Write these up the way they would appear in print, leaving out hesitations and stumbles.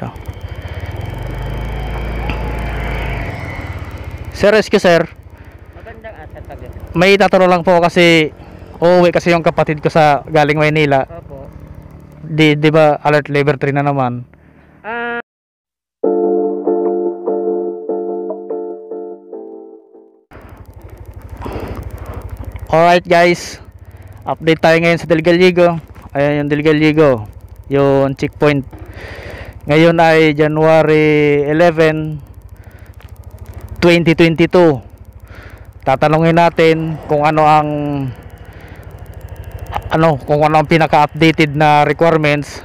Ito. Sir, excuse sir. Magandang asat tabi. May tatanong lang po kasi uuwi kasi yung kapatid ko sa galing Maynila. Opo. Di ba alert level 3 na naman? Alright guys, update tayo ngayon sa Del Gallego. Ayan yung Del Gallego, yung checkpoint. Ngayon ay January 11, 2022. Tatanungin natin kung ano ang pinaka-updated na requirements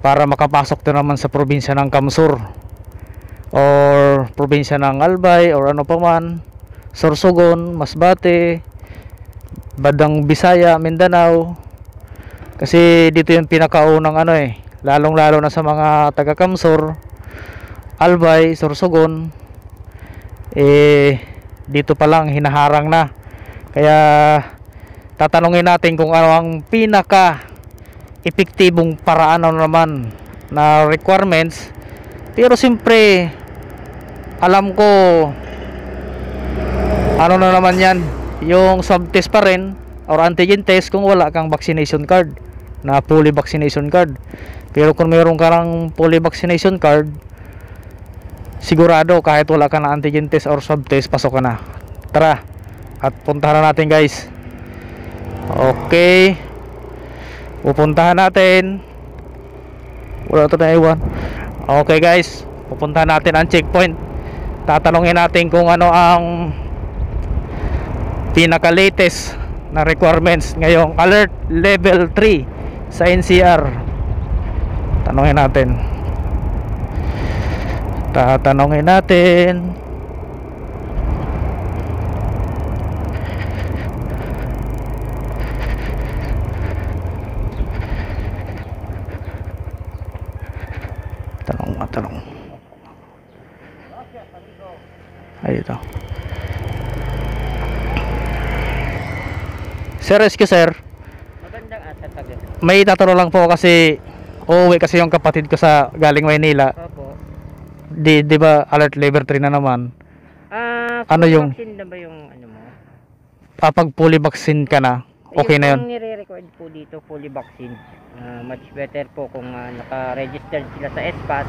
para makapasok na naman sa probinsya ng Kamsur or probinsya ng Albay or ano pa man, Sorsogon, Masbate, Badang Bisaya, Mindanao. Kasi dito yung pinakaunang lalong lalo na sa mga taga Kamsur, Albay, Sorsogon, dito pa lang hinaharang na. Kaya tatanungin natin kung ano ang pinaka epektibong paraan naman na requirements. Pero siyempre alam ko ano na naman yan, yung swab test pa rin or antigen test kung wala kang vaccination card na fully vaccination card. Pero kung meron ka ng fully vaccination card, sigurado kahit wala ka na antigen test or swab test, pasok ka na. Tara at puntahan na natin guys. Okay, pupuntahan natin. Wala ito na iwan. Okay guys, pupuntahan natin ang checkpoint. Tatanungin natin kung ano ang pinaka latest na requirements ngayong alert level 3 sa NCR. Tanungin natin. Tatanungin natin. Tanong. Ay, ito. Sir, excuse sir. Magandang asat tabi. May tatanong lang po kasi uuwi kasi yung kapatid ko sa galing Maynila. Opo. Di ba alert level 3 na naman? Ano Full yung vaccine na ba yung ano mo? pag fully vaccine ka na, okay na yun? Yung nire-record po dito fully vaccine. Much better po kung naka-registered sila sa SPAS.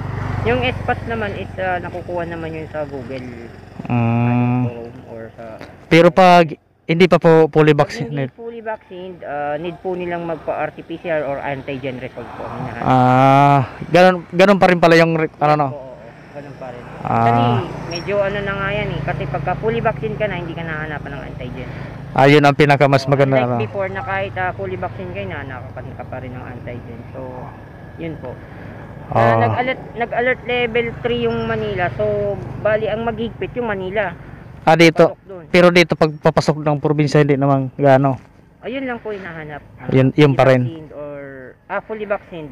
Yung SPAS naman is nakukuha naman yun sa Google Chrome or sa... Pero pag hindi pa po fully Hindi vaccinated, fully vaccinated, need po nilang magpa-RT-PCR or antigen result po ang ganun pa rin pala yung Oo, ganun pa rin. Kasi medyo na nga yan kasi pagka fully vaccine ka na, hindi ka nahanapan ng antigen. yun ang pinaka mas maganda. Like before na kahit fully vaccine kayo na, nakakapanin ka pa rin ng antigen. So, yun po. Nag-alert level 3 yung Manila. So, bali ang maghigpit yung Manila. Dito. Pero dito pag papasok ng probinsya hindi naman gaano. Ayun lang po hinahanap. Yun pa rin. Or fully vaccinated.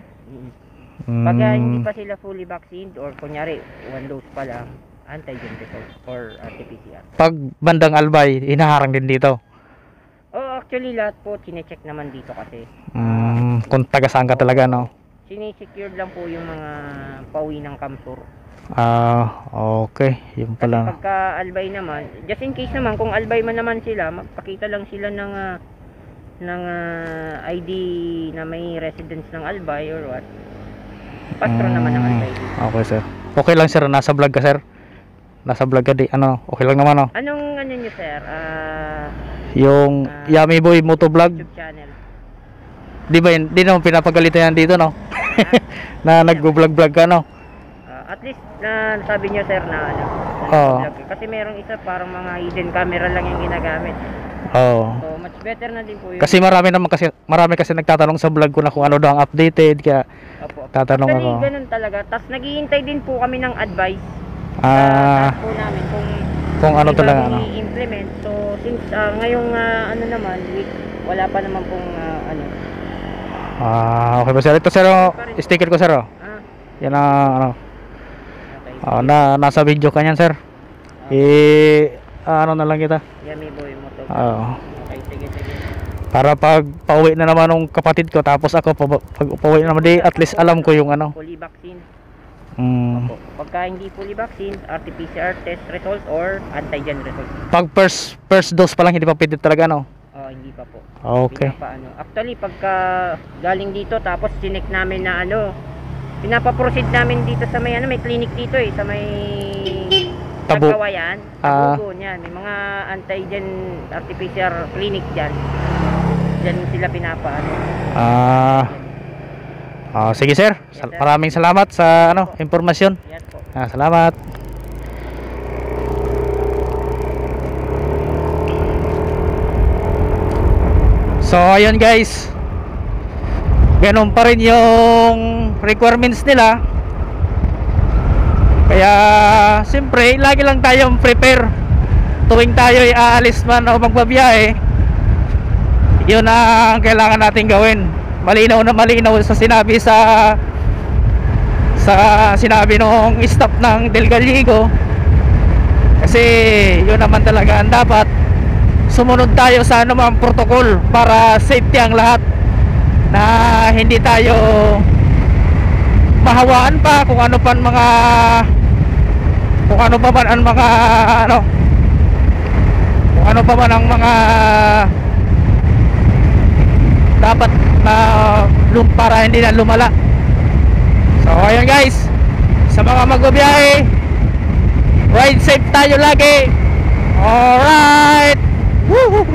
Pag hindi pa sila fully vaccinated or kunyari one dose pa lang, antigen result or RT-PCR. Pag bandang Albay, hinaharang din dito. Actually lahat po chine-check naman dito kasi. Kung taga saan ka talaga, no? Sinisecure lang po yung mga pauwi ng Kamsur. Okay, yun pala. Pagka Albay naman, just in case naman kung Albay man naman sila, magpakita lang sila ng ID na may residence ng Albay or what. Pastro naman ang Albay. Okay sir. Okay lang sir, nasa vlog ka sir. Nasa vlog ka di, okay lang naman Anong niyo sir? Yung Yummy Boy Moto Vlog. YouTube channel. Di ba yun? Di naman pinapagalitan yan dito, no? Na nag-vlog ka, no? At least sabi niyo sir na vlog. Kasi merong isa parang mga hidden camera lang yung ginagamit. So much better na din po yun. Kasi marami kasi nagtatanong sa vlog ko na kung ano daw ang updated, kaya tatanong ako. Actually ganun talaga. Tapos naghihintay din po kami ng advice po namin kung ano talaga i-implement. So since ngayong naman week, wala pa naman pong okay ba sir? Ito sir, sticker ko sir. Yan ang nasa video kanyan sir. Na lang kita. Yummy Boy Moto. Okay, sige. Para pag pauwi na naman ng kapatid ko, tapos ako pag pauwi na naman di, at least alam ko yung fully vaccine. Mm. Opo. Pagka hindi fully vaccine, RT-PCR test result or antigen result. Pag first dose pa lang hindi pa pwede talaga, no? Hindi pa po. Okay. Pinapaano. Actually, pagka galing dito tapos sinek namin na pinapaproceed namin dito sa may may clinic dito sa may Tabo. Tagkawayan. Tabugo niyan. May mga antigen RT-PCR clinic diyan. Diyan sila pinapaano. Sige sir. Yes, sir. Maraming salamat sa impormasyon. Yan po. Salamat. So ayun guys, ganun pa rin yung requirements nila. Kaya siyempre lagi lang tayong prepare tuwing tayo ay aalis man o magbabiyahe. Yun ang kailangan natin gawin. Malinaw na malinaw sa sinabi sinabi ng staff ng Del Gallego. Kasi yun naman talaga ang dapat. Sumunod tayo sa anumang protocol para safety ang lahat, na hindi tayo mahawaan pa kung ano pa man ang mga dapat na para hindi na lumala. So ayun guys, sa mga magbabiyahe, ride safe tayo lagi. Alright. Woo!